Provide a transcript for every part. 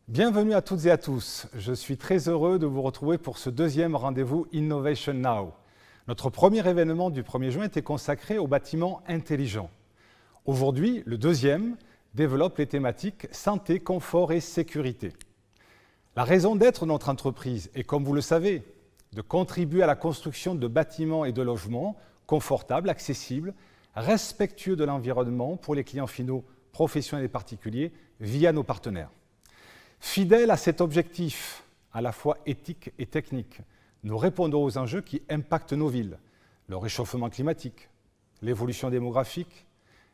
Bienvenue à toutes et à tous. Je suis très heureux de vous retrouver pour ce deuxième rendez-vous Innovation Now. Notre premier événement du 1er juin était consacré aux bâtiments intelligents. Aujourd'hui, le deuxième développe les thématiques santé, confort et sécurité. La raison d'être de notre entreprise est, comme vous le savez, de contribuer à la construction de bâtiments et de logements confortables, accessibles, respectueux de l'environnement pour les clients finaux, professionnels et particuliers, via nos partenaires. Fidèles à cet objectif, à la fois éthique et technique, nous répondons aux enjeux qui impactent nos villes, le réchauffement climatique, l'évolution démographique,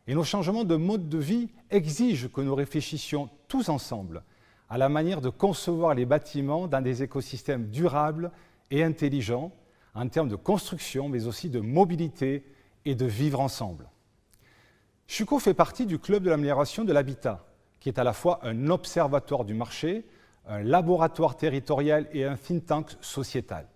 et nos changements de mode de vie exigent que nous réfléchissions tous ensemble à la manière de concevoir les bâtiments dans des écosystèmes durables et intelligents en termes de construction, mais aussi de mobilité et de vivre ensemble. Schüco fait partie du Club de l'amélioration de l'habitat, qui est à la fois un observatoire du marché, un laboratoire territorial et un think tank sociétal.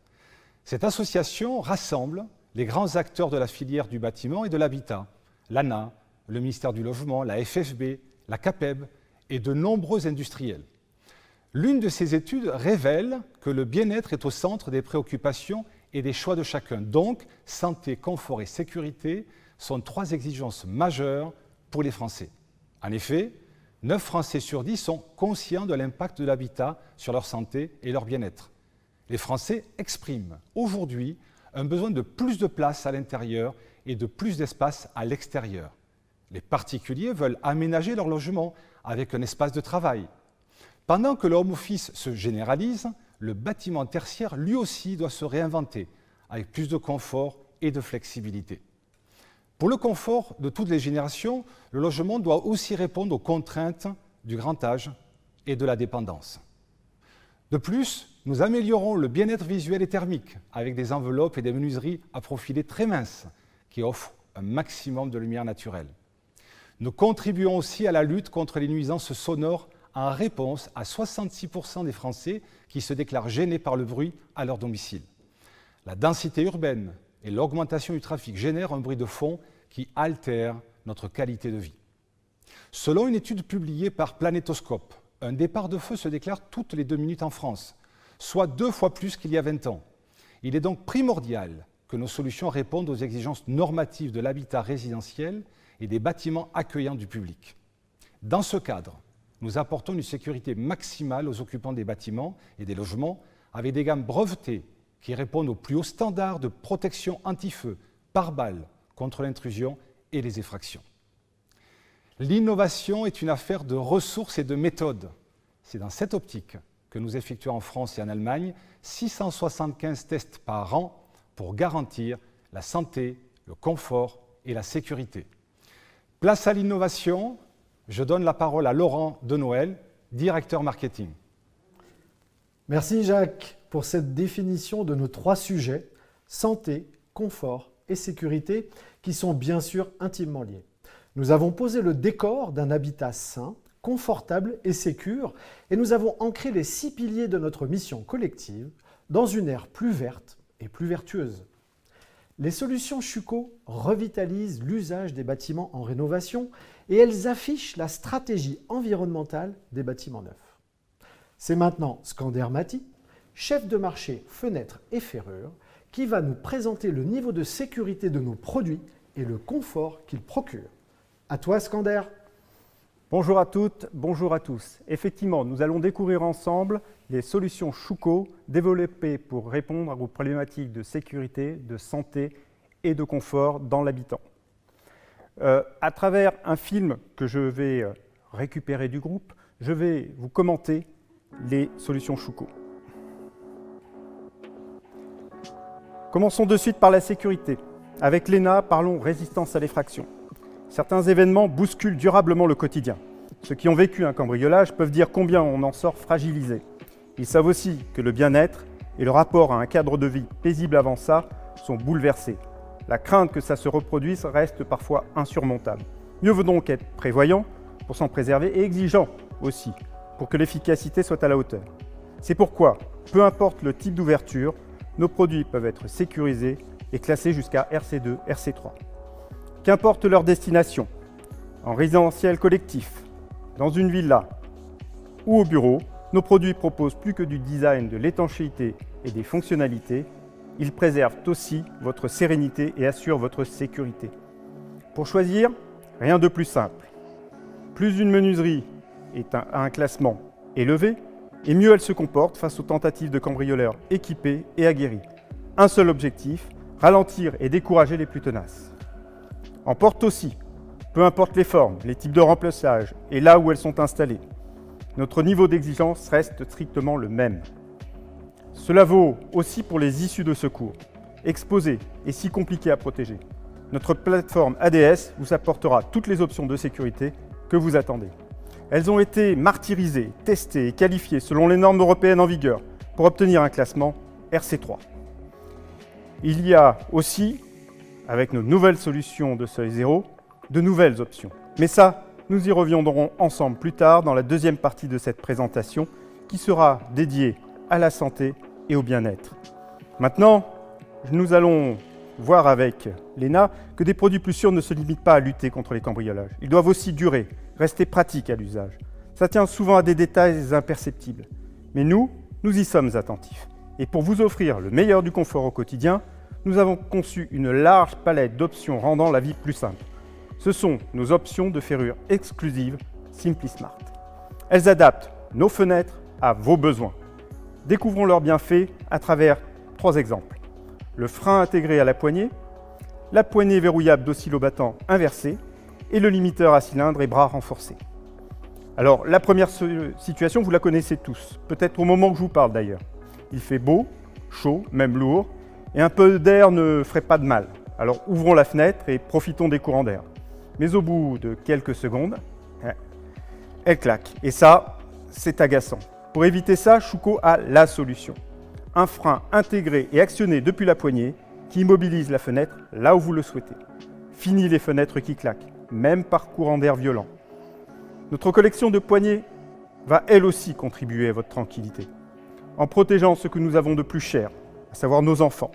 Cette association rassemble les grands acteurs de la filière du bâtiment et de l'habitat, l'ANA, le ministère du Logement, la FFB, la CAPEB et de nombreux industriels. L'une de ces études révèle que le bien-être est au centre des préoccupations et des choix de chacun. Donc, santé, confort et sécurité sont trois exigences majeures pour les Français. En effet, 9 Français sur 10 sont conscients de l'impact de l'habitat sur leur santé et leur bien-être. Les Français expriment aujourd'hui un besoin de plus de place à l'intérieur et de plus d'espace à l'extérieur. Les particuliers veulent aménager leur logement avec un espace de travail. Pendant que le home office se généralise, le bâtiment tertiaire lui aussi doit se réinventer avec plus de confort et de flexibilité. Pour le confort de toutes les générations, le logement doit aussi répondre aux contraintes du grand âge et de la dépendance. De plus, nous améliorons le bien-être visuel et thermique avec des enveloppes et des menuiseries à profilés très minces qui offrent un maximum de lumière naturelle. Nous contribuons aussi à la lutte contre les nuisances sonores en réponse à 66% des Français qui se déclarent gênés par le bruit à leur domicile. La densité urbaine et l'augmentation du trafic génèrent un bruit de fond qui altère notre qualité de vie. Selon une étude publiée par Planétoscope, un départ de feu se déclare toutes les 2 minutes en France, soit 2 fois plus qu'il y a 20 ans. Il est donc primordial que nos solutions répondent aux exigences normatives de l'habitat résidentiel et des bâtiments accueillants du public. Dans ce cadre, nous apportons une sécurité maximale aux occupants des bâtiments et des logements avec des gammes brevetées qui répondent aux plus hauts standards de protection anti-feu, pare-balles, contre l'intrusion et les effractions. L'innovation est une affaire de ressources et de méthodes. C'est dans cette optique que nous effectuons en France et en Allemagne 675 tests par an pour garantir la santé, le confort et la sécurité. Place à l'innovation, je donne la parole à Laurent Denoël, directeur marketing. Merci Jacques pour cette définition de nos 3 sujets, santé, confort et sécurité, qui sont bien sûr intimement liés. Nous avons posé le décor d'un habitat sain, confortable et sécure, et nous avons ancré les 6 piliers de notre mission collective dans une ère plus verte et plus vertueuse. Les solutions Schüco revitalisent l'usage des bâtiments en rénovation et elles affichent la stratégie environnementale des bâtiments neufs. C'est maintenant Skander Mati, chef de marché fenêtres et ferrures, qui va nous présenter le niveau de sécurité de nos produits et le confort qu'ils procurent. À toi Skander. Bonjour à toutes, bonjour à tous. Effectivement, nous allons découvrir ensemble les solutions Schüco développées pour répondre aux problématiques de sécurité, de santé et de confort dans l'habitant. À travers un film que je vais récupérer du groupe, je vais vous commenter les solutions Schüco. Commençons de suite par la sécurité. Avec l'ENA, parlons résistance à l'effraction. Certains événements bousculent durablement le quotidien. Ceux qui ont vécu un cambriolage peuvent dire combien on en sort fragilisé. Ils savent aussi que le bien-être et le rapport à un cadre de vie paisible avant ça sont bouleversés. La crainte que ça se reproduise reste parfois insurmontable. Mieux vaut donc être prévoyant pour s'en préserver et exigeant aussi pour que l'efficacité soit à la hauteur. C'est pourquoi, peu importe le type d'ouverture, nos produits peuvent être sécurisés et classés jusqu'à RC2, RC3. Qu'importe leur destination, en résidentiel collectif, dans une villa ou au bureau, Nos produits proposent plus que du design, de l'étanchéité et des fonctionnalités. Ils préservent aussi votre sérénité et assurent votre sécurité. Pour choisir, rien de plus simple. Plus une menuiserie a un classement élevé, et mieux elle se comporte face aux tentatives de cambrioleurs équipés et aguerris. Un seul objectif, ralentir et décourager les plus tenaces. En porte aussi, peu importe les formes, les types de remplaçage et là où elles sont installées. Notre niveau d'exigence reste strictement le même. Cela vaut aussi pour les issues de secours, exposées et si compliquées à protéger. Notre plateforme ADS vous apportera toutes les options de sécurité que vous attendez. Elles ont été martyrisées, testées et qualifiées selon les normes européennes en vigueur pour obtenir un classement RC3. Il y a aussi, avec nos nouvelles solutions de seuil zéro, de nouvelles options. Mais ça, nous y reviendrons ensemble plus tard dans la deuxième partie de cette présentation qui sera dédiée à la santé et au bien-être. Maintenant, nous allons voir avec Léna que des produits plus sûrs ne se limitent pas à lutter contre les cambriolages. Ils doivent aussi durer, rester pratiques à l'usage. Ça tient souvent à des détails imperceptibles. Mais nous y sommes attentifs. Et pour vous offrir le meilleur du confort au quotidien, nous avons conçu une large palette d'options rendant la vie plus simple. Ce sont nos options de ferrure exclusives SimpliSmart. Elles adaptent nos fenêtres à vos besoins. Découvrons leurs bienfaits à travers 3 exemples. Le frein intégré à la poignée, la poignée verrouillable d'oscillobattant inversé et le limiteur à cylindre et bras renforcés. Alors, la première situation, vous la connaissez tous, peut-être au moment que je vous parle d'ailleurs. Il fait beau, chaud, même lourd, et un peu d'air ne ferait pas de mal. Alors, ouvrons la fenêtre et profitons des courants d'air. Mais au bout de quelques secondes, elle claque. Et ça, c'est agaçant. Pour éviter ça, Schuco a la solution. Un frein intégré et actionné depuis la poignée qui immobilise la fenêtre là où vous le souhaitez. Fini les fenêtres qui claquent, même par courant d'air violent. Notre collection de poignées va elle aussi contribuer à votre tranquillité, en protégeant ce que nous avons de plus cher, à savoir nos enfants.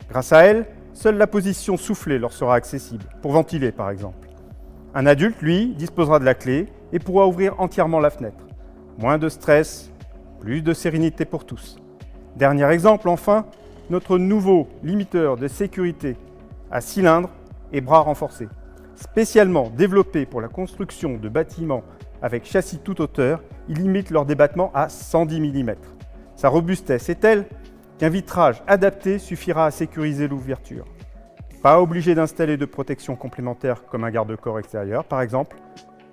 Grâce à elle, seule la position soufflée leur sera accessible, pour ventiler par exemple. Un adulte, lui, disposera de la clé et pourra ouvrir entièrement la fenêtre. Moins de stress, plus de sérénité pour tous. Dernier exemple, enfin, notre nouveau limiteur de sécurité à cylindre et bras renforcés. Spécialement développé pour la construction de bâtiments avec châssis toute hauteur, il limite leur débattement à 110 mm. Sa robustesse est telle qu'un vitrage adapté suffira à sécuriser l'ouverture. Pas obligé d'installer de protection complémentaire comme un garde-corps extérieur, par exemple.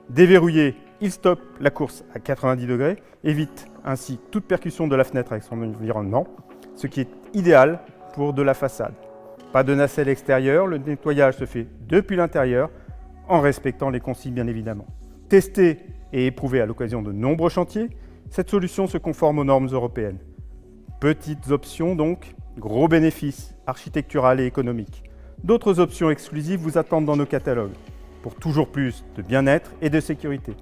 Déverrouillé, il stoppe la course à 90 degrés, évite ainsi toute percussion de la fenêtre avec son environnement, ce qui est idéal pour de la façade. Pas de nacelle extérieure, le nettoyage se fait depuis l'intérieur, en respectant les consignes bien évidemment. Testée et éprouvée à l'occasion de nombreux chantiers, cette solution se conforme aux normes européennes. Petites options donc, gros bénéfices architectural et économiques. D'autres options exclusives vous attendent dans nos catalogues, pour toujours plus de bien-être et de sécurité.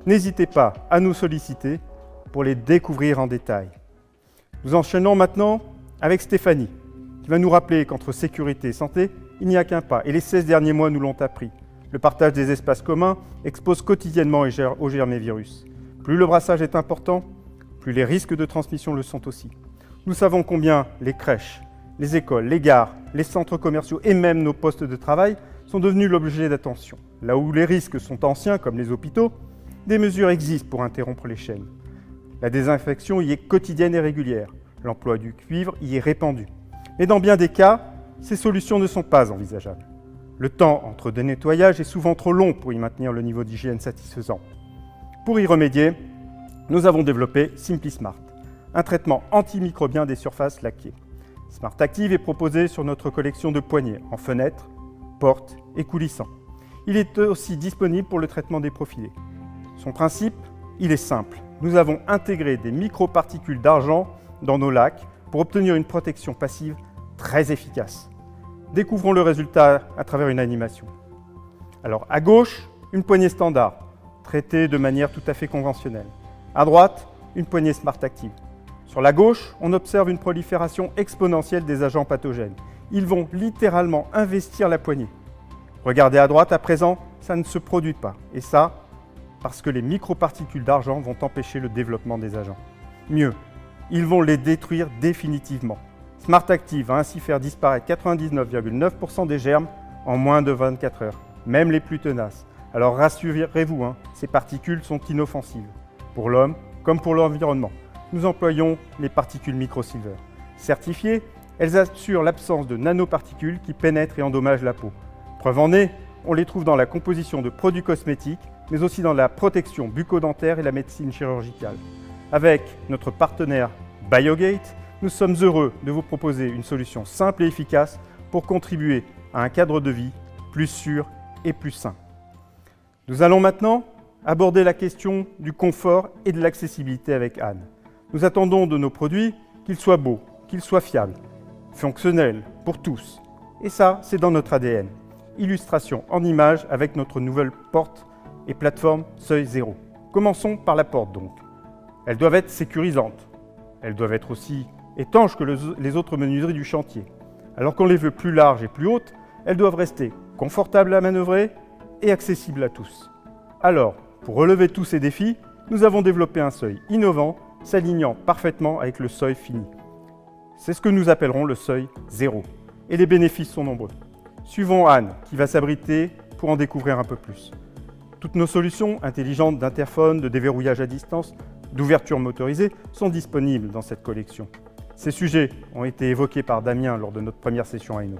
N'hésitez pas à nous solliciter pour les découvrir en détail. Nous enchaînons maintenant avec Stéphanie, qui va nous rappeler qu'entre sécurité et santé, il n'y a qu'un pas, et les 16 derniers mois nous l'ont appris. Le partage des espaces communs expose quotidiennement aux germes et virus. Plus le brassage est important, plus les risques de transmission le sont aussi. Nous savons combien les crèches, les écoles, les gares, les centres commerciaux et même nos postes de travail sont devenus l'objet d'attention. Là où les risques sont anciens, comme les hôpitaux, des mesures existent pour interrompre les chaînes. La désinfection y est quotidienne et régulière. L'emploi du cuivre y est répandu. Mais dans bien des cas, ces solutions ne sont pas envisageables. Le temps entre deux nettoyages est souvent trop long pour y maintenir le niveau d'hygiène satisfaisant. Pour y remédier, nous avons développé SimpliSmart, un traitement antimicrobien des surfaces laquées. Smart Active est proposé sur notre collection de poignées en fenêtres, portes et coulissants. Il est aussi disponible pour le traitement des profilés. Son principe, il est simple. Nous avons intégré des microparticules d'argent dans nos lacs pour obtenir une protection passive très efficace. Découvrons le résultat à travers une animation. Alors à gauche, une poignée standard, traitée de manière tout à fait conventionnelle. À droite, une poignée Smart Active. Sur la gauche, on observe une prolifération exponentielle des agents pathogènes. Ils vont littéralement investir la poignée. Regardez à droite à présent, ça ne se produit pas. Et ça, parce que les microparticules d'argent vont empêcher le développement des agents. Mieux, ils vont les détruire définitivement. Smart Active va ainsi faire disparaître 99,9% des germes en moins de 24 heures, même les plus tenaces. Alors rassurez-vous, ces particules sont inoffensives, pour l'homme comme pour l'environnement. Nous employons les particules microsilver. Certifiées, elles assurent l'absence de nanoparticules qui pénètrent et endommagent la peau. Preuve en est, on les trouve dans la composition de produits cosmétiques, mais aussi dans la protection bucco-dentaire et la médecine chirurgicale. Avec notre partenaire BioGate, nous sommes heureux de vous proposer une solution simple et efficace pour contribuer à un cadre de vie plus sûr et plus sain. Nous allons maintenant aborder la question du confort et de l'accessibilité avec Anne. Nous attendons de nos produits qu'ils soient beaux, qu'ils soient fiables, fonctionnels pour tous. Et ça, c'est dans notre ADN. Illustration en images avec notre nouvelle porte et plateforme Seuil Zéro. Commençons par la porte donc. Elles doivent être sécurisantes. Elles doivent être aussi étanches que les autres menuiseries du chantier. Alors qu'on les veut plus larges et plus hautes, elles doivent rester confortables à manœuvrer et accessibles à tous. Alors, pour relever tous ces défis, nous avons développé un seuil innovant, s'alignant parfaitement avec le seuil fini. C'est ce que nous appellerons le seuil zéro. Et les bénéfices sont nombreux. Suivons Anne, qui va s'abriter pour en découvrir un peu plus. Toutes nos solutions intelligentes d'interphone, de déverrouillage à distance, d'ouverture motorisée sont disponibles dans cette collection. Ces sujets ont été évoqués par Damien lors de notre première session à Hainaut.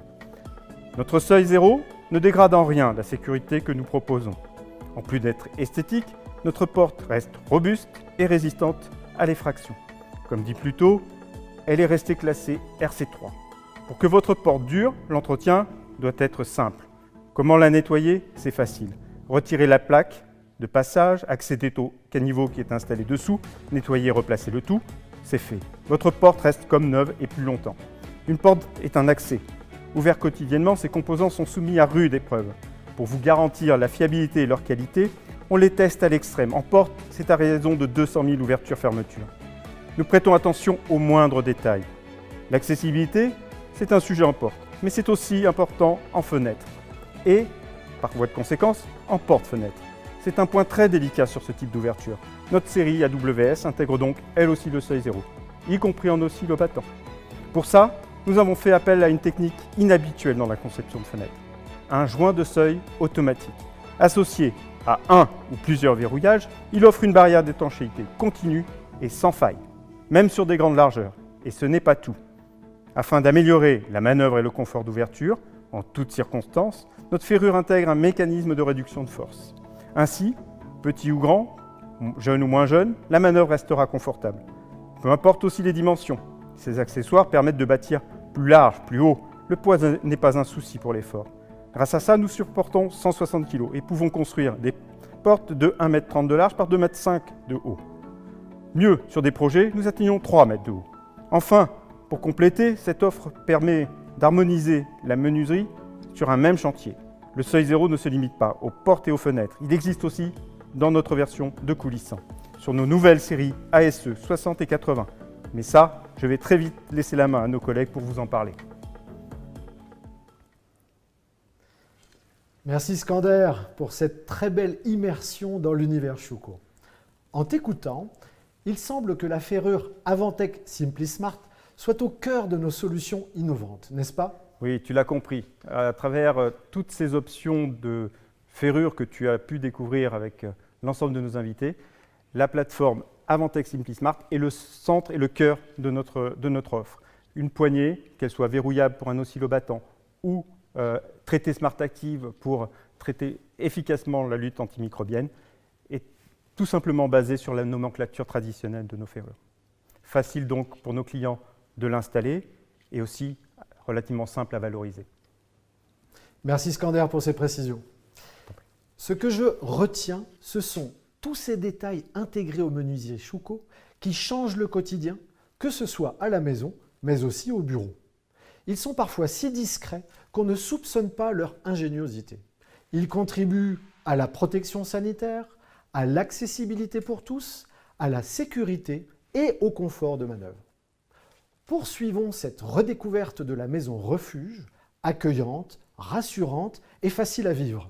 Notre seuil zéro ne dégrade en rien la sécurité que nous proposons. En plus d'être esthétique, notre porte reste robuste et résistante à l'effraction. Comme dit plus tôt, elle est restée classée RC3. Pour que votre porte dure, l'entretien doit être simple. Comment la nettoyer? C'est facile. Retirez la plaque de passage, accédez au caniveau qui est installé dessous, nettoyez et replacez le tout, c'est fait. Votre porte reste comme neuve et plus longtemps. Une porte est un accès. Ouvert quotidiennement, ses composants sont soumis à rude épreuve. Pour vous garantir la fiabilité et leur qualité, on les teste à l'extrême. En porte, c'est à raison de 200 000 ouvertures-fermetures. Nous prêtons attention aux moindres détails. L'accessibilité, c'est un sujet en porte, mais c'est aussi important en fenêtre. Et, par voie de conséquence, en porte-fenêtre. C'est un point très délicat sur ce type d'ouverture. Notre série AWS intègre donc elle aussi le seuil zéro, y compris en oscillobattant. Pour ça, nous avons fait appel à une technique inhabituelle dans la conception de fenêtres. Un joint de seuil automatique. Associé à un ou plusieurs verrouillages, il offre une barrière d'étanchéité continue et sans faille, même sur des grandes largeurs. Et ce n'est pas tout. Afin d'améliorer la manœuvre et le confort d'ouverture, en toutes circonstances, notre ferrure intègre un mécanisme de réduction de force. Ainsi, petit ou grand, jeune ou moins jeune, la manœuvre restera confortable. Peu importe aussi les dimensions. Ces accessoires permettent de bâtir plus large, plus haut. Le poids n'est pas un souci pour l'effort. Grâce à ça, nous supportons 160 kg et pouvons construire des portes de 1,30 m de large par 2,5 m de haut. Mieux, sur des projets, nous atteignons 3 mètres de haut. Enfin, pour compléter, cette offre permet d'harmoniser la menuiserie sur un même chantier. Le seuil zéro ne se limite pas aux portes et aux fenêtres. Il existe aussi dans notre version de coulissant, sur nos nouvelles séries ASE 60 et 80. Mais ça, je vais très vite laisser la main à nos collègues pour vous en parler. Merci Skander pour cette très belle immersion dans l'univers Schuco. En t'écoutant, il semble que la ferrure Avantec SimpliSmart soit au cœur de nos solutions innovantes, n'est-ce pas? Oui, tu l'as compris. À travers toutes ces options de ferrure que tu as pu découvrir avec l'ensemble de nos invités, la plateforme Avantec SimpliSmart est le centre et le cœur de notre offre. Une poignée, qu'elle soit verrouillable pour un oscillobattant ou traité Smart Active pour traiter efficacement la lutte antimicrobienne, est tout simplement basée sur la nomenclature traditionnelle de nos ferrures. Facile donc pour nos clients de l'installer et aussi relativement simple à valoriser. Merci Skander pour ces précisions. Ce que je retiens, ce sont tous ces détails intégrés au menuisier Schuco qui changent le quotidien, que ce soit à la maison, mais aussi au bureau. Ils sont parfois si discrets qu'on ne soupçonne pas leur ingéniosité. Ils contribuent à la protection sanitaire, à l'accessibilité pour tous, à la sécurité et au confort de manœuvre. Poursuivons cette redécouverte de la maison refuge, accueillante, rassurante et facile à vivre.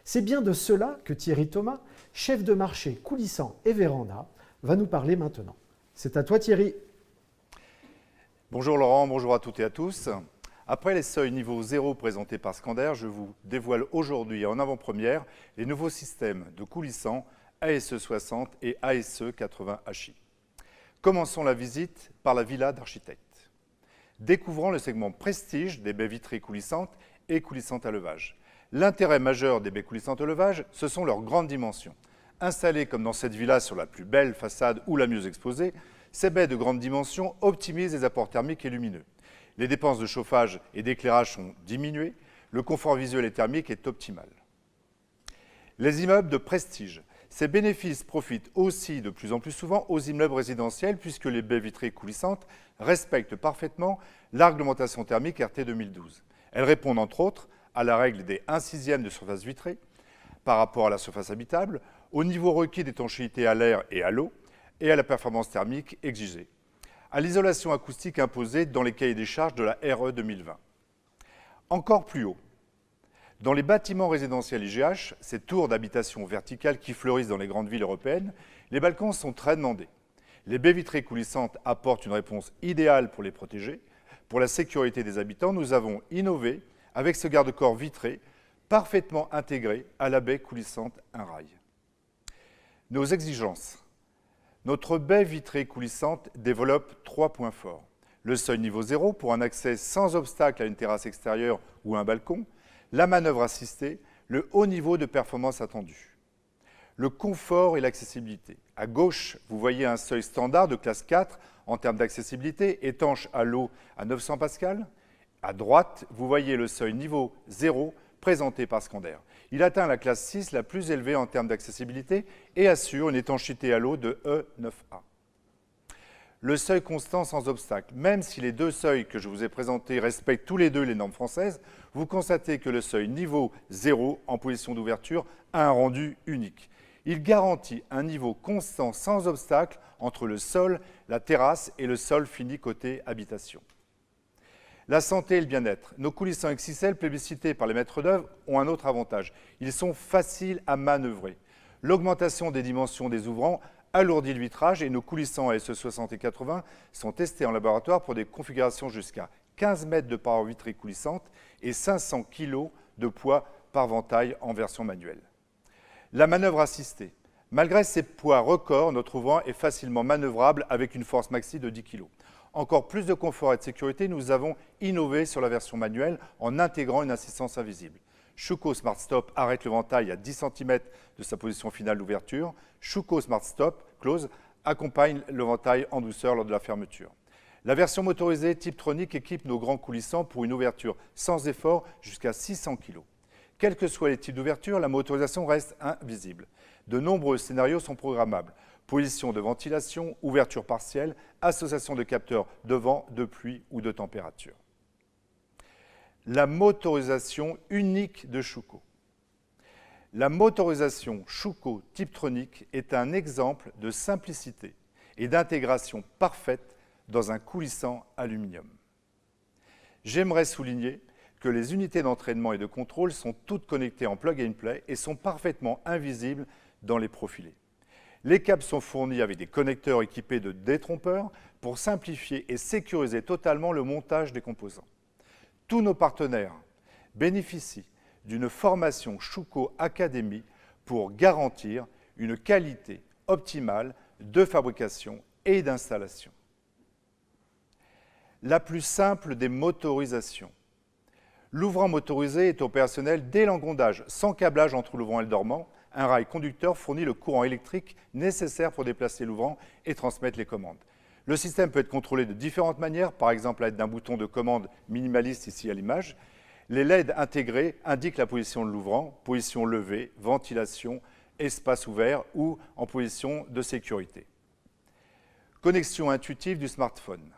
C'est bien de cela que Thierry Thomas, chef de marché coulissant et véranda, va nous parler maintenant. C'est à toi Thierry. Bonjour Laurent, bonjour à toutes et à tous. Après les seuils niveau 0 présentés par Scandair, je vous dévoile aujourd'hui en avant-première les nouveaux systèmes de coulissants ASE 60 et ASE 80 HI. Commençons la visite par la villa d'architecte. Découvrons le segment prestige des baies vitrées coulissantes et coulissantes à levage. L'intérêt majeur des baies coulissantes à levage, ce sont leurs grandes dimensions. Installées comme dans cette villa sur la plus belle façade ou la mieux exposée, ces baies de grande dimension optimisent les apports thermiques et lumineux. Les dépenses de chauffage et d'éclairage sont diminuées, le confort visuel et thermique est optimal. Les immeubles de prestige. Ces bénéfices profitent aussi de plus en plus souvent aux immeubles résidentiels puisque les baies vitrées coulissantes respectent parfaitement la réglementation thermique RT 2012. Elles répondent entre autres à la règle des 1/6 de surface vitrée par rapport à la surface habitable, au niveau requis d'étanchéité à l'air et à l'eau et à la performance thermique exigée, à l'isolation acoustique imposée dans les cahiers des charges de la RE 2020. Encore plus haut, dans les bâtiments résidentiels IGH, ces tours d'habitation verticales qui fleurissent dans les grandes villes européennes, les balcons sont très demandés. Les baies vitrées coulissantes apportent une réponse idéale pour les protéger. Pour la sécurité des habitants, nous avons innové avec ce garde-corps vitré parfaitement intégré à la baie coulissante un rail. Nos exigences. Notre baie vitrée coulissante développe 3 points forts. Le seuil niveau 0 pour un accès sans obstacle à une terrasse extérieure ou un balcon, la manœuvre assistée, le haut niveau de performance attendu. Le confort et l'accessibilité. À gauche, vous voyez un seuil standard de classe 4 en termes d'accessibilité, étanche à l'eau à 900 pascal. À droite, vous voyez le seuil niveau 0 présenté par Scandair. Il atteint la classe 6, la plus élevée en termes d'accessibilité, et assure une étanchéité à l'eau de E9A. Le seuil constant sans obstacle. Même si les deux seuils que je vous ai présentés respectent tous les deux les normes françaises, vous constatez que le seuil niveau 0 en position d'ouverture a un rendu unique. Il garantit un niveau constant sans obstacle entre le sol, la terrasse et le sol fini côté habitation. La santé et le bien-être. Nos coulissants XXL plébiscités par les maîtres d'œuvre ont un autre avantage. Ils sont faciles à manœuvrer. L'augmentation des dimensions des ouvrants alourdit le vitrage et nos coulissants ASE 60 et 80 sont testés en laboratoire pour des configurations jusqu'à 15 mètres de paroi vitrée coulissante et 500 kg de poids par ventail en version manuelle. La manœuvre assistée. Malgré ses poids records, notre ouvrant est facilement manœuvrable avec une force maxi de 10 kg. Encore plus de confort et de sécurité, nous avons innové sur la version manuelle en intégrant une assistance invisible. Schuco Smart Stop arrête le ventail à 10 cm de sa position finale d'ouverture. Schuco Smart Stop Close accompagne le ventail en douceur lors de la fermeture. La version motorisée type Tronic équipe nos grands coulissants pour une ouverture sans effort jusqu'à 600 kg. Quels que soient les types d'ouverture, la motorisation reste invisible. De nombreux scénarios sont programmables. Position de ventilation, ouverture partielle, association de capteurs de vent, de pluie ou de température. La motorisation unique de Schuco. La motorisation Schuco Tiptronic est un exemple de simplicité et d'intégration parfaite dans un coulissant aluminium. J'aimerais souligner que les unités d'entraînement et de contrôle sont toutes connectées en plug and play et sont parfaitement invisibles dans les profilés. Les câbles sont fournis avec des connecteurs équipés de détrompeurs pour simplifier et sécuriser totalement le montage des composants. Tous nos partenaires bénéficient d'une formation Schuco Academy pour garantir une qualité optimale de fabrication et d'installation. La plus simple des motorisations. L'ouvrant motorisé est opérationnel dès l'engondage, sans câblage entre l'ouvrant et le dormant. Un rail conducteur fournit le courant électrique nécessaire pour déplacer l'ouvrant et transmettre les commandes. Le système peut être contrôlé de différentes manières, par exemple à l'aide d'un bouton de commande minimaliste ici à l'image. Les LED intégrés indiquent la position de l'ouvrant, position levée, ventilation, espace ouvert ou en position de sécurité. Connexion intuitive du smartphone.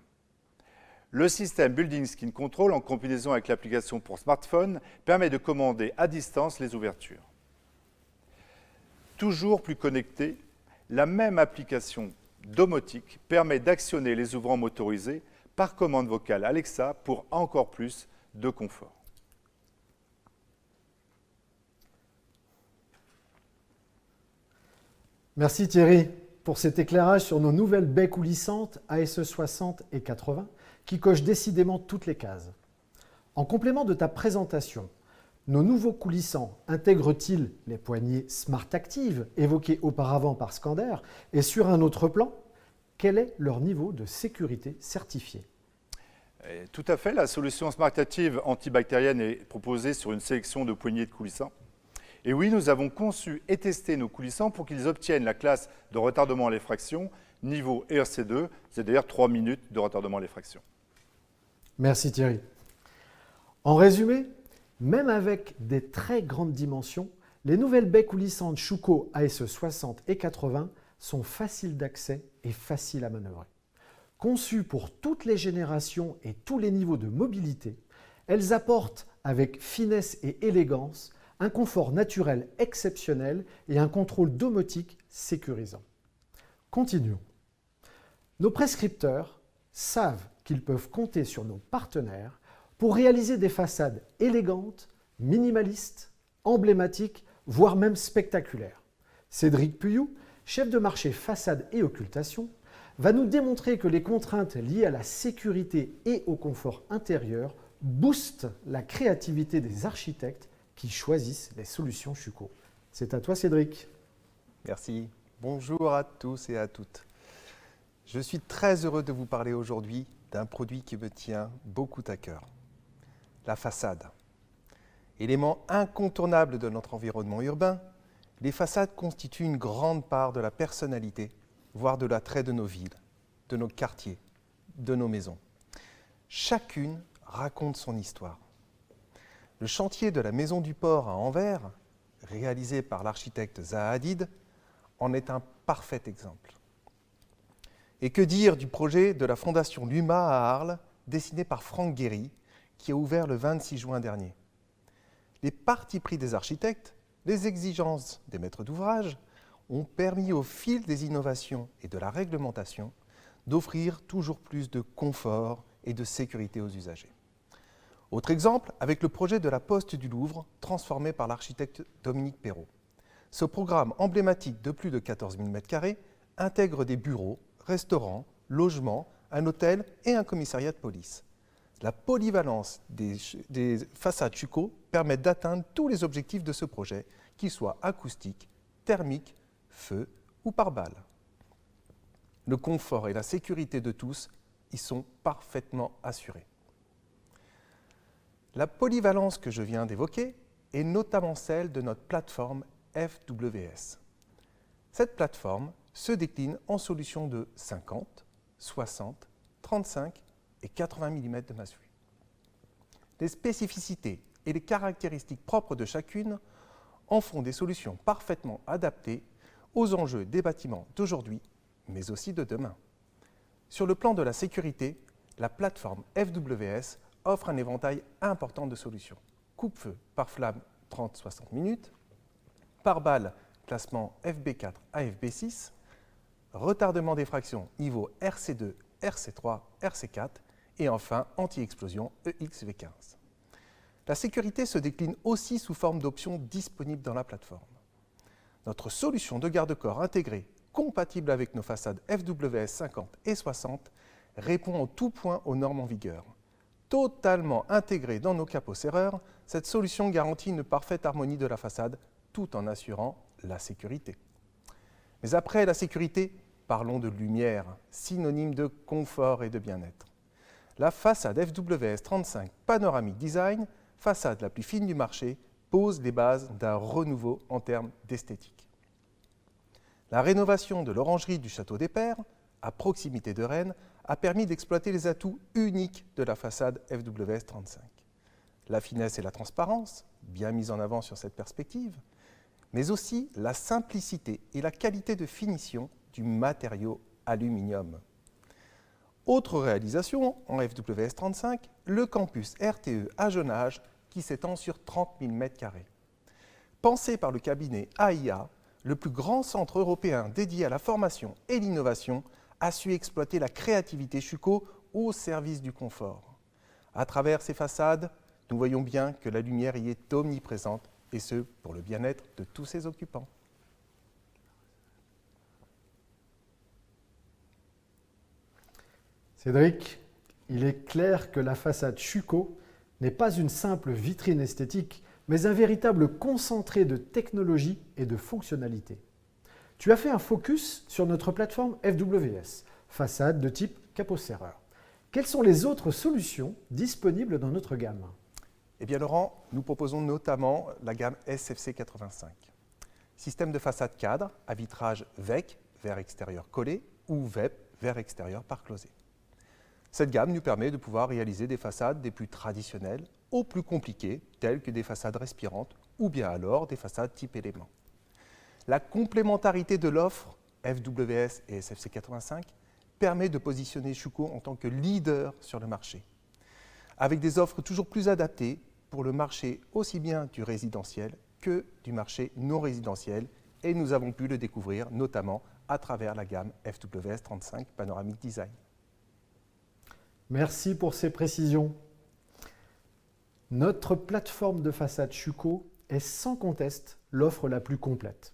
Le système Building Skin Control, en combinaison avec l'application pour smartphone, permet de commander à distance les ouvertures. Toujours plus connecté, la même application domotique permet d'actionner les ouvrants motorisés par commande vocale Alexa pour encore plus de confort. Merci Thierry pour cet éclairage sur nos nouvelles baies coulissantes ASE 60 et 80 qui cochent décidément toutes les cases. En complément de ta présentation, nos nouveaux coulissants intègrent-ils les poignées Smart Active évoquées auparavant par Scander et sur un autre plan, quel est leur niveau de sécurité certifié? Tout à fait, la solution Smart Active antibactérienne est proposée sur une sélection de poignées de coulissants. Et oui, nous avons conçu et testé nos coulissants pour qu'ils obtiennent la classe de retardement à l'effraction niveau ERC2, c'est-à-dire 3 minutes de retardement à l'effraction. Merci Thierry. En résumé, même avec des très grandes dimensions, les nouvelles baies coulissantes Schuko ASE 60 et 80 sont faciles d'accès et faciles à manœuvrer. Conçues pour toutes les générations et tous les niveaux de mobilité, elles apportent avec finesse et élégance un confort naturel exceptionnel et un contrôle domotique sécurisant. Continuons. Nos prescripteurs savent qu'ils peuvent compter sur nos partenaires pour réaliser des façades élégantes, minimalistes, emblématiques, voire même spectaculaires. Cédric Puyou, chef de marché façade et occultation, va nous démontrer que les contraintes liées à la sécurité et au confort intérieur boostent la créativité des architectes qui choisissent les solutions Schuko. C'est à toi Cédric. Merci. Bonjour à tous et à toutes. Je suis très heureux de vous parler aujourd'hui d'un produit qui me tient beaucoup à cœur. La façade. Élément incontournable de notre environnement urbain, les façades constituent une grande part de la personnalité, voire de l'attrait de nos villes, de nos quartiers, de nos maisons. Chacune raconte son histoire. Le chantier de la Maison du Port à Anvers, réalisé par l'architecte Zaha Hadid, en est un parfait exemple. Et que dire du projet de la Fondation Luma à Arles, dessiné par Franck Guéry, qui a ouvert le 26 juin dernier. Les partis pris des architectes, les exigences des maîtres d'ouvrage, ont permis au fil des innovations et de la réglementation d'offrir toujours plus de confort et de sécurité aux usagers. Autre exemple, avec le projet de la Poste du Louvre, transformé par l'architecte Dominique Perrault. Ce programme emblématique de plus de 14 000 m² intègre des bureaux, restaurants, logements, un hôtel et un commissariat de police. La polyvalence des façades Schuko permet d'atteindre tous les objectifs de ce projet, qu'ils soient acoustiques, thermiques, feu ou par balle. Le confort et la sécurité de tous y sont parfaitement assurés. La polyvalence que je viens d'évoquer est notamment celle de notre plateforme FWS. Cette plateforme se décline en solutions de 50, 60, 35 et 80 mm de massue. Les spécificités et les caractéristiques propres de chacune en font des solutions parfaitement adaptées aux enjeux des bâtiments d'aujourd'hui, mais aussi de demain. Sur le plan de la sécurité, la plateforme FWS offre un éventail important de solutions. Coupe-feu par flamme 30-60 minutes, par balle classement FB4 à FB6, retardement d'effraction niveau RC2, RC3, RC4 et enfin anti-explosion EXV15. La sécurité se décline aussi sous forme d'options disponibles dans la plateforme. Notre solution de garde-corps intégrée, compatible avec nos façades FWS 50 et 60, répond en tout point aux normes en vigueur. Totalement intégrée dans nos capots serreurs, cette solution garantit une parfaite harmonie de la façade tout en assurant la sécurité. Mais après la sécurité, parlons de lumière, synonyme de confort et de bien-être. La façade FWS 35 Panoramic Design, façade la plus fine du marché, pose les bases d'un renouveau en termes d'esthétique. La rénovation de l'orangerie du Château des Pères, à proximité de Rennes, a permis d'exploiter les atouts uniques de la façade FWS 35. La finesse et la transparence, bien mises en avant sur cette perspective, mais aussi la simplicité et la qualité de finition du matériau aluminium. Autre réalisation en FWS 35, le campus RTE à Jonage qui s'étend sur 30 000 m². Pensé par le cabinet AIA, le plus grand centre européen dédié à la formation et l'innovation a su exploiter la créativité Schuko au service du confort. À travers ces façades, nous voyons bien que la lumière y est omniprésente, et ce, pour le bien-être de tous ses occupants. Cédric, il est clair que la façade Schuko n'est pas une simple vitrine esthétique, mais un véritable concentré de technologie et de fonctionnalités. Tu as fait un focus sur notre plateforme FWS, façade de type capot-serreur. Quelles sont les autres solutions disponibles dans notre gamme? Eh bien Laurent, nous proposons notamment la gamme SFC 85. Système de façade cadre à vitrage VEC, verre extérieur collé, ou VEP, verre extérieur par closé. Cette gamme nous permet de pouvoir réaliser des façades des plus traditionnelles aux plus compliquées, telles que des façades respirantes ou bien alors des façades type élément. La complémentarité de l'offre FWS et SFC 85 permet de positionner Schuko en tant que leader sur le marché, avec des offres toujours plus adaptées pour le marché aussi bien du résidentiel que du marché non résidentiel, et nous avons pu le découvrir notamment à travers la gamme FWS 35 Panoramic Design. Merci pour ces précisions. Notre plateforme de façade Schuko est sans conteste l'offre la plus complète,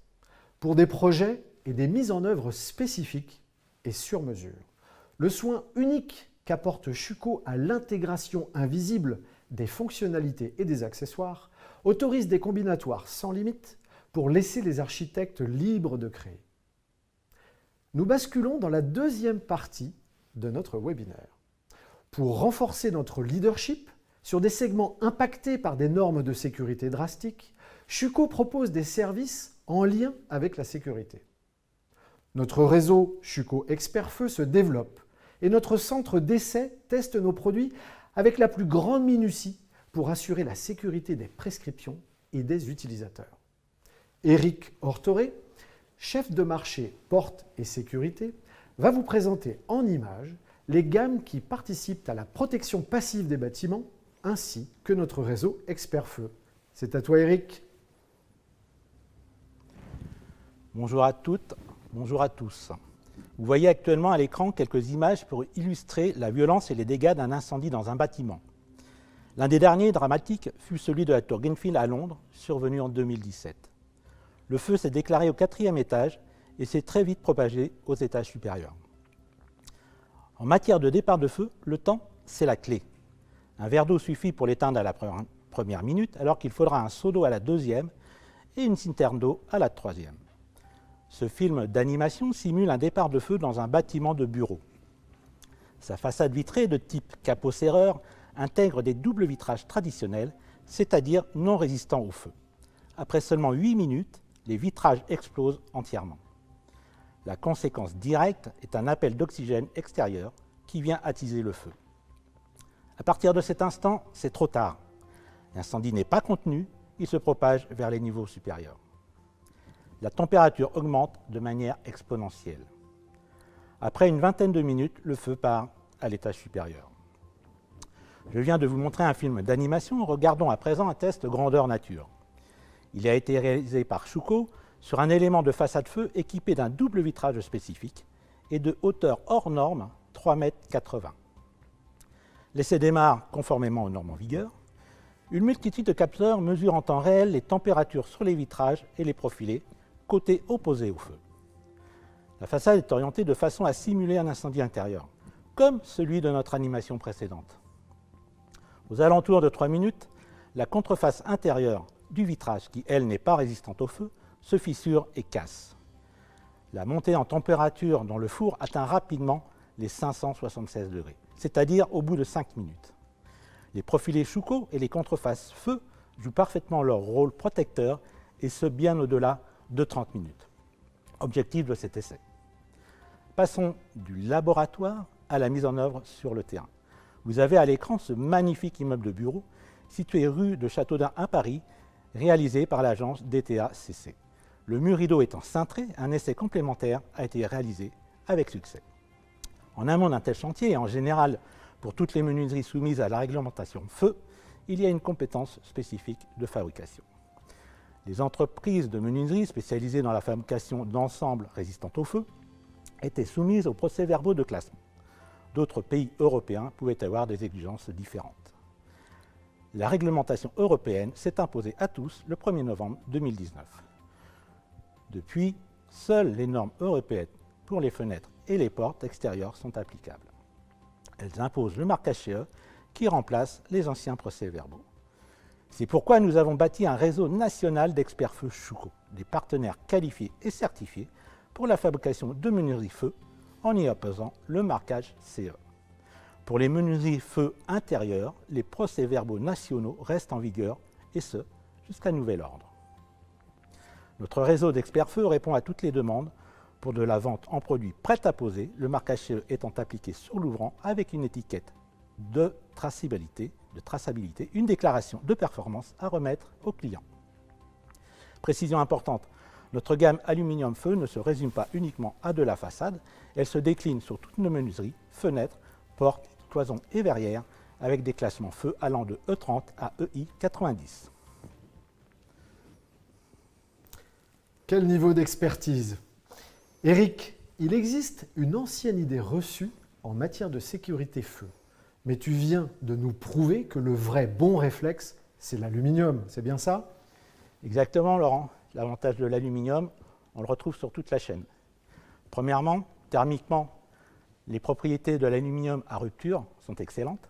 pour des projets et des mises en œuvre spécifiques et sur mesure. Le soin unique qu'apporte Schuko à l'intégration invisible des fonctionnalités et des accessoires autorise des combinatoires sans limite pour laisser les architectes libres de créer. Nous basculons dans la deuxième partie de notre webinaire. Pour renforcer notre leadership sur des segments impactés par des normes de sécurité drastiques, Schuko propose des services en lien avec la sécurité. Notre réseau Schuko Expert Feu se développe et notre centre d'essai teste nos produits avec la plus grande minutie pour assurer la sécurité des prescriptions et des utilisateurs. Éric Hortoré, chef de marché porte et sécurité, va vous présenter en images les gammes qui participent à la protection passive des bâtiments ainsi que notre réseau Expert Feu. C'est à toi Éric. Bonjour à toutes, bonjour à tous. Vous voyez actuellement à l'écran quelques images pour illustrer la violence et les dégâts d'un incendie dans un bâtiment. L'un des derniers dramatiques fut celui de la tour Grenfell à Londres, survenu en 2017. Le feu s'est déclaré au 4e étage et s'est très vite propagé aux étages supérieurs. En matière de départ de feu, le temps, c'est la clé. Un verre d'eau suffit pour l'éteindre à la première minute, alors qu'il faudra un seau d'eau à la 2e et une citerne d'eau à la 3e. Ce film d'animation simule un départ de feu dans un bâtiment de bureau. Sa façade vitrée de type capot-serreur intègre des doubles vitrages traditionnels, c'est-à-dire non résistants au feu. Après seulement 8 minutes, les vitrages explosent entièrement. La conséquence directe est un appel d'oxygène extérieur qui vient attiser le feu. À partir de cet instant, c'est trop tard. L'incendie n'est pas contenu, il se propage vers les niveaux supérieurs. La température augmente de manière exponentielle. Après une vingtaine de minutes, le feu part à l'étage supérieur. Je viens de vous montrer un film d'animation, regardons à présent un test grandeur nature. Il a été réalisé par Schuko sur un élément de façade feu équipé d'un double vitrage spécifique et de hauteur hors norme 3,80 m. L'essai démarre conformément aux normes en vigueur. Une multitude de capteurs mesure en temps réel les températures sur les vitrages et les profilés, côté opposé au feu. La façade est orientée de façon à simuler un incendie intérieur, comme celui de notre animation précédente. Aux alentours de 3 minutes, la contreface intérieure du vitrage, qui elle n'est pas résistante au feu, se fissure et casse. La montée en température dans le four atteint rapidement les 576 degrés, c'est-à-dire au bout de 5 minutes. Les profilés Schuko et les contrefaces feu jouent parfaitement leur rôle protecteur, et ce bien au-delà de 30 minutes. Objectif de cet essai. Passons du laboratoire à la mise en œuvre sur le terrain. Vous avez à l'écran ce magnifique immeuble de bureau situé rue de Châteaudun à Paris, réalisé par l'agence DTA-CC. Le mur rideau étant cintré, un essai complémentaire a été réalisé avec succès. En amont d'un tel chantier, et en général pour toutes les menuiseries soumises à la réglementation feu, il y a une compétence spécifique de fabrication. Les entreprises de menuiserie spécialisées dans la fabrication d'ensembles résistants au feu étaient soumises aux procès-verbaux de classement. D'autres pays européens pouvaient avoir des exigences différentes. La réglementation européenne s'est imposée à tous le 1er novembre 2019. Depuis, seules les normes européennes pour les fenêtres et les portes extérieures sont applicables. Elles imposent le marquage CE qui remplace les anciens procès-verbaux. C'est pourquoi nous avons bâti un réseau national d'experts feu Schuco, des partenaires qualifiés et certifiés pour la fabrication de menuiseries feu en y opposant le marquage CE. Pour les menuiseries feu intérieures, les procès-verbaux nationaux restent en vigueur, et ce, jusqu'à nouvel ordre. Notre réseau d'experts feu répond à toutes les demandes pour de la vente en produits prêts à poser, le marquage CE étant appliqué sur l'ouvrant avec une étiquette de traçabilité, une déclaration de performance à remettre au client. Précision importante, notre gamme aluminium feu ne se résume pas uniquement à de la façade, elle se décline sur toutes nos menuiseries, fenêtres, portes, cloisons et verrières, avec des classements feu allant de E30 à EI90. Quel niveau d'expertise! Eric, il existe une ancienne idée reçue en matière de sécurité feu. Mais tu viens de nous prouver que le vrai bon réflexe, c'est l'aluminium, c'est bien ça? Exactement, Laurent. L'avantage de l'aluminium, on le retrouve sur toute la chaîne. Premièrement, thermiquement, les propriétés de l'aluminium à rupture sont excellentes.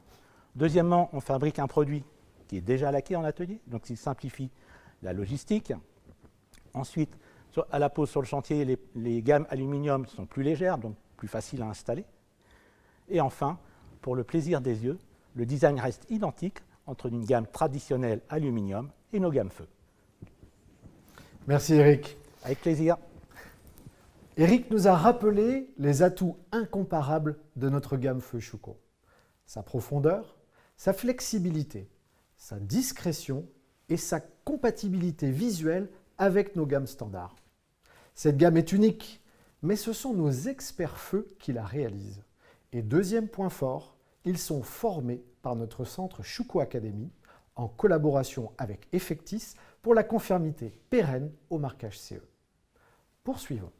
Deuxièmement, on fabrique un produit qui est déjà laqué en atelier, donc il simplifie la logistique. Ensuite, à la pose sur le chantier, les gammes aluminium sont plus légères, donc plus faciles à installer. Et enfin, pour le plaisir des yeux, le design reste identique entre une gamme traditionnelle aluminium et nos gammes feu. Merci Eric. Avec plaisir. Eric nous a rappelé les atouts incomparables de notre gamme feu Schuco. Sa profondeur, sa flexibilité, sa discrétion et sa compatibilité visuelle avec nos gammes standards. Cette gamme est unique, mais ce sont nos experts feu qui la réalisent. Et deuxième point fort, ils sont formés par notre centre Schuco Academy en collaboration avec Effectis pour la conformité pérenne au marquage CE. Poursuivons.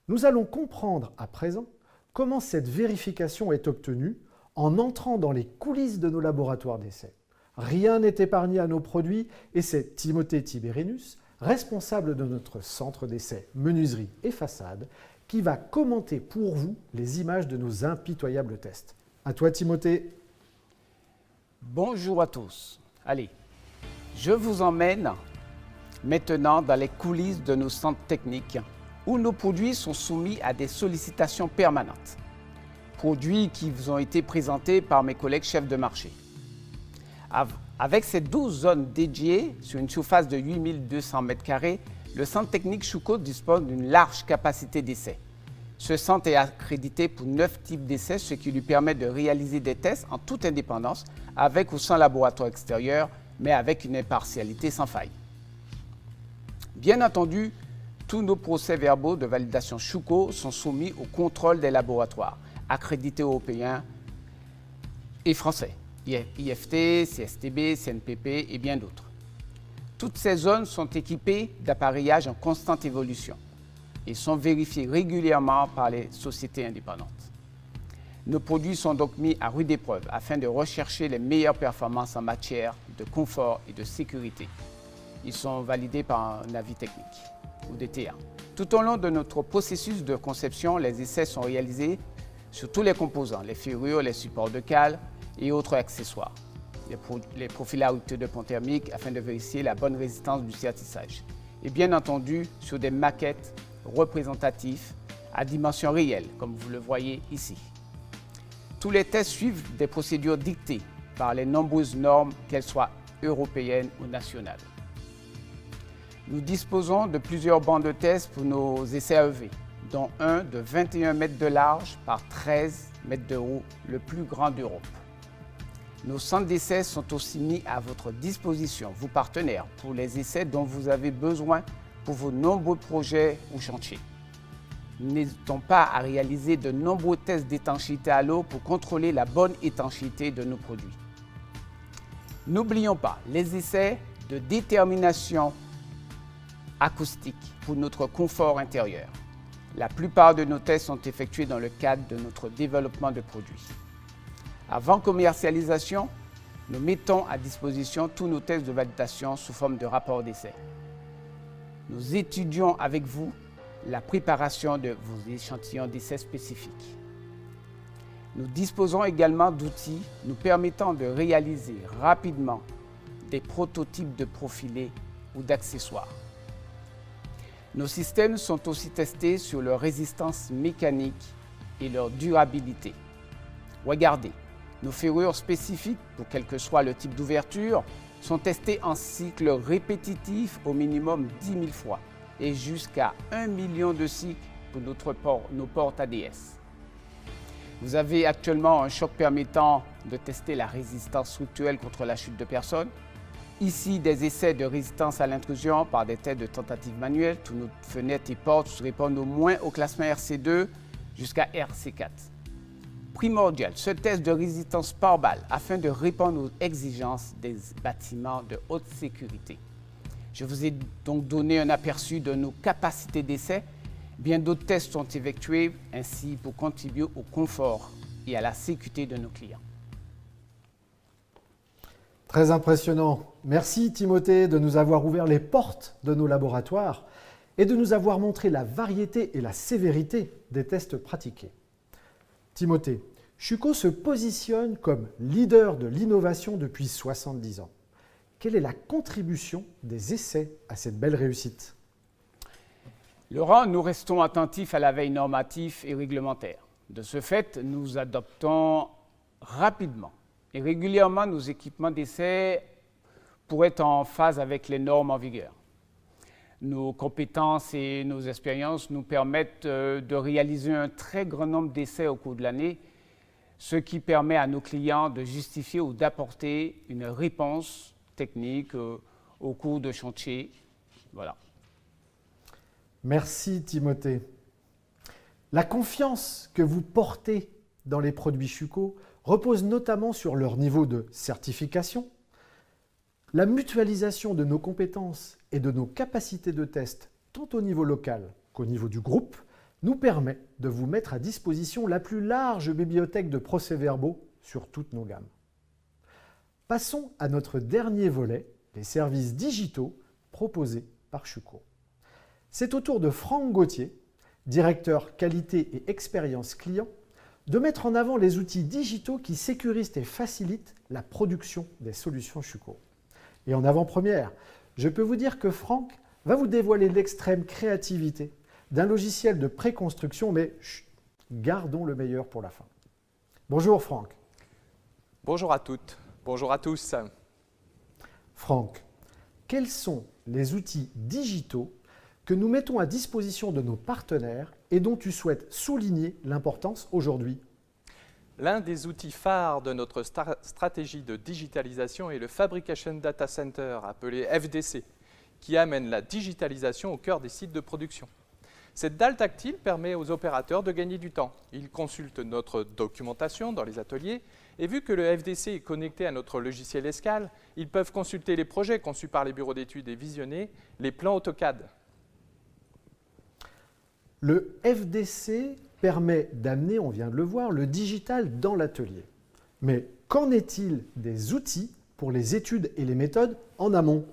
Nous allons comprendre à présent comment cette vérification est obtenue en entrant dans les coulisses de nos laboratoires d'essai. Rien n'est épargné à nos produits et c'est Timothée Tiberinus, responsable de notre centre d'essai menuiserie et façade, qui va commenter pour vous les images de nos impitoyables tests. À toi Timothée. Bonjour à tous. Allez, je vous emmène maintenant dans les coulisses de nos centres techniques où nos produits sont soumis à des sollicitations permanentes. Produits qui vous ont été présentés par mes collègues chefs de marché. Avec ces 12 zones dédiées sur une surface de 8200 m², le centre technique Schuco dispose d'une large capacité d'essai. Ce centre est accrédité pour 9 types d'essais, ce qui lui permet de réaliser des tests en toute indépendance, avec ou sans laboratoire extérieur, mais avec une impartialité sans faille. Bien entendu, tous nos procès-verbaux de validation Schuco sont soumis au contrôle des laboratoires, accrédités européens et français, IFT, CSTB, CNPP et bien d'autres. Toutes ces zones sont équipées d'appareillages en constante évolution et sont vérifiés régulièrement par les sociétés indépendantes. Nos produits sont donc mis à rude épreuve afin de rechercher les meilleures performances en matière de confort et de sécurité. Ils sont validés par un avis technique ou DTA. Tout au long de notre processus de conception, les essais sont réalisés sur tous les composants, les ferrures, les supports de cale et autres accessoires. Les profils à rupture de pont thermique afin de vérifier la bonne résistance du sertissage. Et bien entendu, sur des maquettes représentatifs à dimension réelle, comme vous le voyez ici. Tous les tests suivent des procédures dictées par les nombreuses normes, qu'elles soient européennes ou nationales. Nous disposons de plusieurs bancs de tests pour nos essais AEV, dont un de 21 mètres de large par 13 mètres de haut, le plus grand d'Europe. Nos centres d'essais sont aussi mis à votre disposition, vous partenaires, pour les essais dont vous avez besoin pour vos nombreux projets ou chantiers. Nous n'hésitons pas à réaliser de nombreux tests d'étanchéité à l'eau pour contrôler la bonne étanchéité de nos produits. N'oublions pas les essais de détermination acoustique pour notre confort intérieur. La plupart de nos tests sont effectués dans le cadre de notre développement de produits. Avant commercialisation, nous mettons à disposition tous nos tests de validation sous forme de rapport d'essai. Nous étudions avec vous la préparation de vos échantillons d'essais spécifiques. Nous disposons également d'outils nous permettant de réaliser rapidement des prototypes de profilés ou d'accessoires. Nos systèmes sont aussi testés sur leur résistance mécanique et leur durabilité. Regardez, nos ferrures spécifiques, pour quel que soit le type d'ouverture, sont testées en cycle répétitif au minimum 10 000 fois et jusqu'à 1 million de cycles pour nos portes ADS. Vous avez actuellement un choc permettant de tester la résistance structurelle contre la chute de personnes. Ici, des essais de résistance à l'intrusion par des tests de tentatives manuelles. Toutes nos fenêtres et portes répondent au moins au classement RC2 jusqu'à RC4. Primordial, ce test de résistance par balle afin de répondre aux exigences des bâtiments de haute sécurité. Je vous ai donc donné un aperçu de nos capacités d'essai. Bien d'autres tests sont effectués ainsi pour contribuer au confort et à la sécurité de nos clients. Très impressionnant. Merci Timothée de nous avoir ouvert les portes de nos laboratoires et de nous avoir montré la variété et la sévérité des tests pratiqués. Timothée, Schuko se positionne comme leader de l'innovation depuis 70 ans. Quelle est la contribution des essais à cette belle réussite ? Laurent, nous restons attentifs à la veille normative et réglementaire. De ce fait, nous adoptons rapidement et régulièrement nos équipements d'essai pour être en phase avec les normes en vigueur. Nos compétences et nos expériences nous permettent de réaliser un très grand nombre d'essais au cours de l'année, ce qui permet à nos clients de justifier ou d'apporter une réponse technique au cours de chantier. Voilà. Merci Timothée. La confiance que vous portez dans les produits Schuko repose notamment sur leur niveau de certification. La mutualisation de nos compétences et de nos capacités de test, tant au niveau local qu'au niveau du groupe, nous permet de vous mettre à disposition la plus large bibliothèque de procès-verbaux sur toutes nos gammes. Passons à notre dernier volet, les services digitaux proposés par Schuko. C'est au tour de Franck Gauthier, directeur qualité et expérience client, de mettre en avant les outils digitaux qui sécurisent et facilitent la production des solutions Schuko. Et en avant-première, je peux vous dire que Franck va vous dévoiler l'extrême créativité d'un logiciel de préconstruction, mais gardons le meilleur pour la fin. Bonjour Franck. Bonjour à toutes, bonjour à tous. Franck, quels sont les outils digitaux que nous mettons à disposition de nos partenaires et dont tu souhaites souligner l'importance aujourd'hui ? L'un des outils phares de notre stratégie de digitalisation est le Fabrication Data Center, appelé FDC, qui amène la digitalisation au cœur des sites de production. Cette dalle tactile permet aux opérateurs de gagner du temps. Ils consultent notre documentation dans les ateliers et vu que le FDC est connecté à notre logiciel Escale, ils peuvent consulter les projets conçus par les bureaux d'études et visionner les plans AutoCAD. Le FDC permet d'amener, on vient de le voir, le digital dans l'atelier. Mais qu'en est-il des outils pour les études et les méthodes en amont ?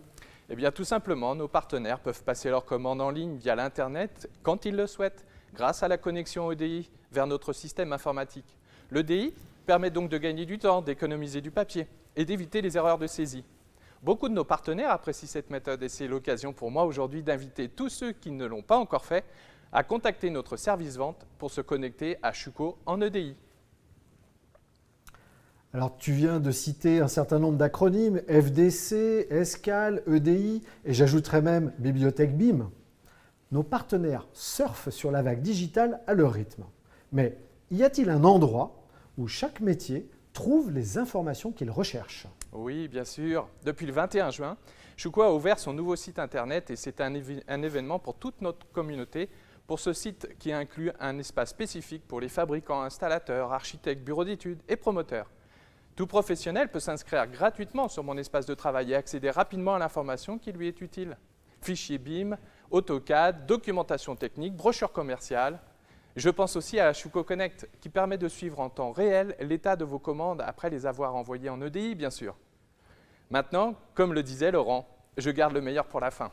Eh bien, tout simplement, nos partenaires peuvent passer leurs commandes en ligne via l'Internet quand ils le souhaitent, grâce à la connexion EDI vers notre système informatique. L'EDI permet donc de gagner du temps, d'économiser du papier et d'éviter les erreurs de saisie. Beaucoup de nos partenaires apprécient cette méthode et c'est l'occasion pour moi aujourd'hui d'inviter tous ceux qui ne l'ont pas encore fait à contacter notre service vente pour se connecter à Schuko en EDI. Alors, tu viens de citer un certain nombre d'acronymes, FDC, Escale, EDI, et j'ajouterais même Bibliothèque BIM. Nos partenaires surfent sur la vague digitale à leur rythme. Mais y a-t-il un endroit où chaque métier trouve les informations qu'il recherche ? Oui, bien sûr. Depuis le 21 juin, Schuko a ouvert son nouveau site internet et c'est un événement pour toute notre communauté. Pour ce site qui inclut un espace spécifique pour les fabricants, installateurs, architectes, bureaux d'études et promoteurs. Tout professionnel peut s'inscrire gratuitement sur mon espace de travail et accéder rapidement à l'information qui lui est utile. Fichiers BIM, AutoCAD, documentation technique, brochures commerciales. Je pense aussi à Schuko Connect qui permet de suivre en temps réel l'état de vos commandes après les avoir envoyées en EDI, bien sûr. Maintenant, comme le disait Laurent, je garde le meilleur pour la fin.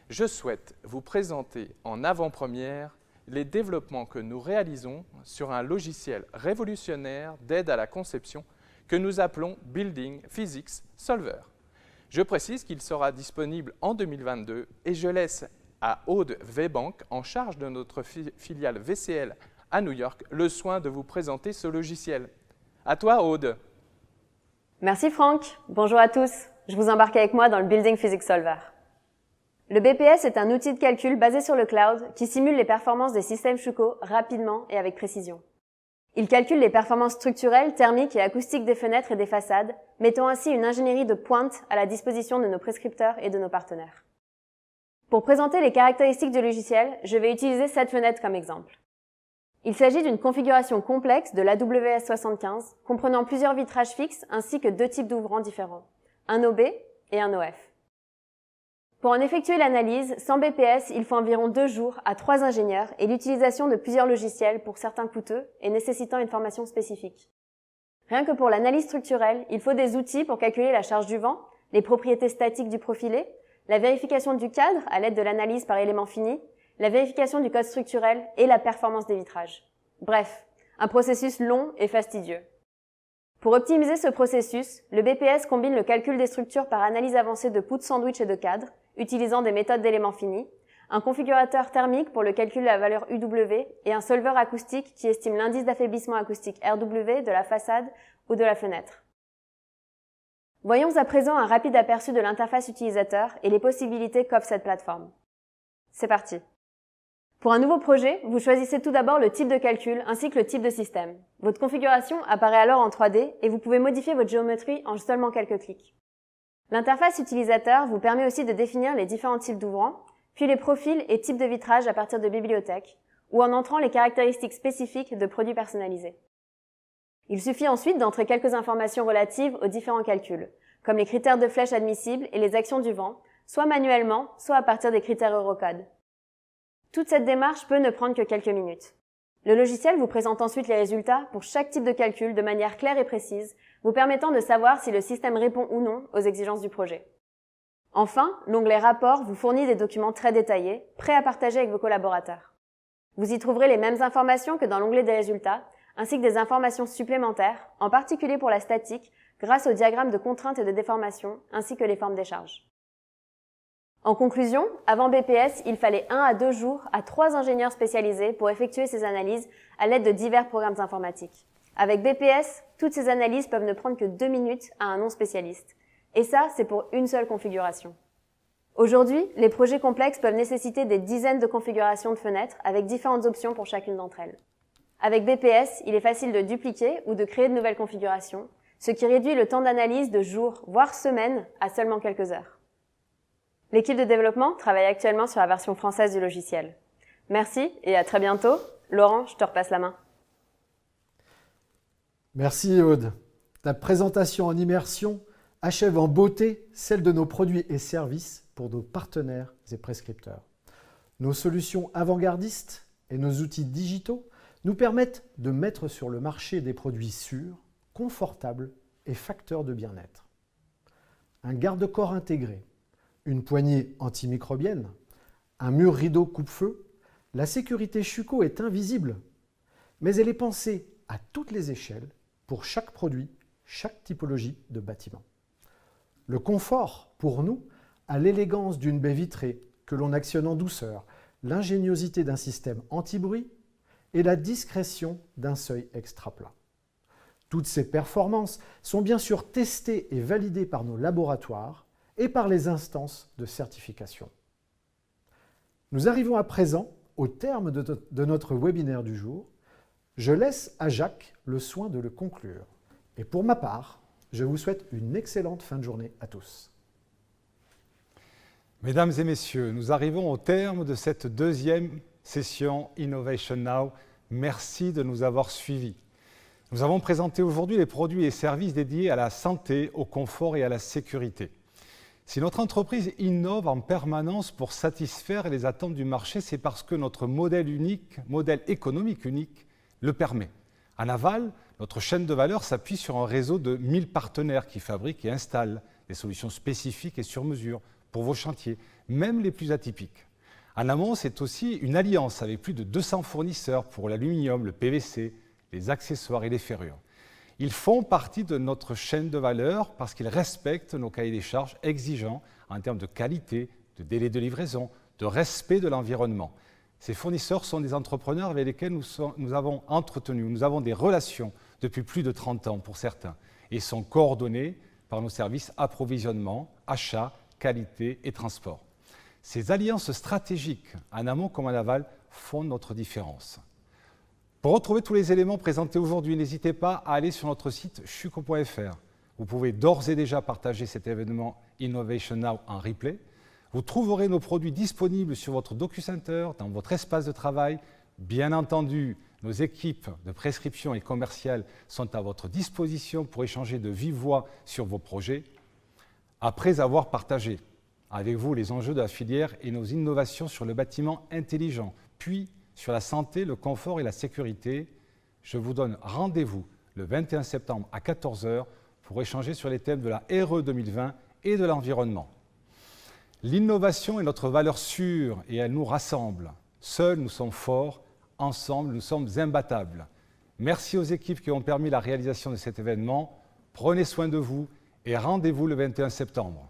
Je souhaite vous présenter en avant-première les développements que nous réalisons sur un logiciel révolutionnaire d'aide à la conception que nous appelons Building Physics Solver. Je précise qu'il sera disponible en 2022 et je laisse à Aude Webank, en charge de notre filiale VCL à New York, le soin de vous présenter ce logiciel. À toi, Aude. Merci Franck. Bonjour à tous. Je vous embarque avec moi dans le Building Physics Solver. Le BPS est un outil de calcul basé sur le cloud qui simule les performances des systèmes Schuko rapidement et avec précision. Il calcule les performances structurelles, thermiques et acoustiques des fenêtres et des façades, mettant ainsi une ingénierie de pointe à la disposition de nos prescripteurs et de nos partenaires. Pour présenter les caractéristiques du logiciel, je vais utiliser cette fenêtre comme exemple. Il s'agit d'une configuration complexe de l'AWS 75, comprenant plusieurs vitrages fixes ainsi que 2 types d'ouvrants différents, un OB et un OF. Pour en effectuer l'analyse, sans BPS, il faut environ 2 jours à 3 ingénieurs et l'utilisation de plusieurs logiciels pour certains coûteux et nécessitant une formation spécifique. Rien que pour l'analyse structurelle, il faut des outils pour calculer la charge du vent, les propriétés statiques du profilé, la vérification du cadre à l'aide de l'analyse par élément fini, la vérification du code structurel et la performance des vitrages. Bref, un processus long et fastidieux. Pour optimiser ce processus, le BPS combine le calcul des structures par analyse avancée de poutres sandwich et de cadres, utilisant des méthodes d'éléments finis, un configurateur thermique pour le calcul de la valeur UW et un solver acoustique qui estime l'indice d'affaiblissement acoustique RW de la façade ou de la fenêtre. Voyons à présent un rapide aperçu de l'interface utilisateur et les possibilités qu'offre cette plateforme. C'est parti. Pour un nouveau projet, vous choisissez tout d'abord le type de calcul ainsi que le type de système. Votre configuration apparaît alors en 3D et vous pouvez modifier votre géométrie en seulement quelques clics. L'interface utilisateur vous permet aussi de définir les différents types d'ouvrants, puis les profils et types de vitrages à partir de bibliothèques, ou en entrant les caractéristiques spécifiques de produits personnalisés. Il suffit ensuite d'entrer quelques informations relatives aux différents calculs, comme les critères de flèche admissibles et les actions du vent, soit manuellement, soit à partir des critères Eurocode. Toute cette démarche peut ne prendre que quelques minutes. Le logiciel vous présente ensuite les résultats pour chaque type de calcul de manière claire et précise, vous permettant de savoir si le système répond ou non aux exigences du projet. Enfin, l'onglet Rapports vous fournit des documents très détaillés, prêts à partager avec vos collaborateurs. Vous y trouverez les mêmes informations que dans l'onglet des résultats, ainsi que des informations supplémentaires, en particulier pour la statique, grâce aux diagrammes de contraintes et de déformation, ainsi que les formes des charges. En conclusion, avant BPS, il fallait 1 à 2 jours à 3 ingénieurs spécialisés pour effectuer ces analyses à l'aide de divers programmes informatiques. Avec BPS, toutes ces analyses peuvent ne prendre que 2 minutes à un non-spécialiste. Et ça, c'est pour une seule configuration. Aujourd'hui, les projets complexes peuvent nécessiter des dizaines de configurations de fenêtres avec différentes options pour chacune d'entre elles. Avec BPS, il est facile de dupliquer ou de créer de nouvelles configurations, ce qui réduit le temps d'analyse de jours, voire semaines, à seulement quelques heures. L'équipe de développement travaille actuellement sur la version française du logiciel. Merci et à très bientôt. Laurent, je te repasse la main. Merci Aude. Ta présentation en immersion achève en beauté celle de nos produits et services pour nos partenaires et prescripteurs. Nos solutions avant-gardistes et nos outils digitaux nous permettent de mettre sur le marché des produits sûrs, confortables et facteurs de bien-être. Un garde-corps intégré, une poignée antimicrobienne, un mur rideau coupe-feu, la sécurité Schuko est invisible, mais elle est pensée à toutes les échelles pour chaque produit, chaque typologie de bâtiment. Le confort, pour nous, a l'élégance d'une baie vitrée que l'on actionne en douceur, l'ingéniosité d'un système anti-bruit et la discrétion d'un seuil extra plat. Toutes ces performances sont bien sûr testées et validées par nos laboratoires et par les instances de certification. Nous arrivons à présent au terme de notre webinaire du jour. Je laisse à Jacques le soin de le conclure. Et pour ma part, je vous souhaite une excellente fin de journée à tous. Mesdames et messieurs, nous arrivons au terme de cette deuxième session Innovation Now. Merci de nous avoir suivis. Nous avons présenté aujourd'hui les produits et services dédiés à la santé, au confort et à la sécurité. Si notre entreprise innove en permanence pour satisfaire les attentes du marché, c'est parce que notre modèle économique unique, le permet. En aval, notre chaîne de valeur s'appuie sur un réseau de 1000 partenaires qui fabriquent et installent des solutions spécifiques et sur mesure pour vos chantiers, même les plus atypiques. En amont, c'est aussi une alliance avec plus de 200 fournisseurs pour l'aluminium, le PVC, les accessoires et les ferrures. Ils font partie de notre chaîne de valeur parce qu'ils respectent nos cahiers des charges exigeants en termes de qualité, de délai de livraison, de respect de l'environnement. Ces fournisseurs sont des entrepreneurs avec lesquels nous avons des relations depuis plus de 30 ans pour certains et sont coordonnés par nos services approvisionnement, achat, qualité et transport. Ces alliances stratégiques, en amont comme en aval, font notre différence. Pour retrouver tous les éléments présentés aujourd'hui, n'hésitez pas à aller sur notre site chuco.fr. Vous pouvez d'ores et déjà partager cet événement Innovation Now en replay. Vous trouverez nos produits disponibles sur votre DocuCenter, dans votre espace de travail. Bien entendu, nos équipes de prescription et commerciales sont à votre disposition pour échanger de vive voix sur vos projets. Après avoir partagé avec vous les enjeux de la filière et nos innovations sur le bâtiment intelligent, puis sur la santé, le confort et la sécurité, je vous donne rendez-vous le 21 septembre à 14 h pour échanger sur les thèmes de la RE 2020 et de l'environnement. L'innovation est notre valeur sûre et elle nous rassemble. Seuls nous sommes forts, ensemble nous sommes imbattables. Merci aux équipes qui ont permis la réalisation de cet événement. Prenez soin de vous et rendez-vous le 21 septembre.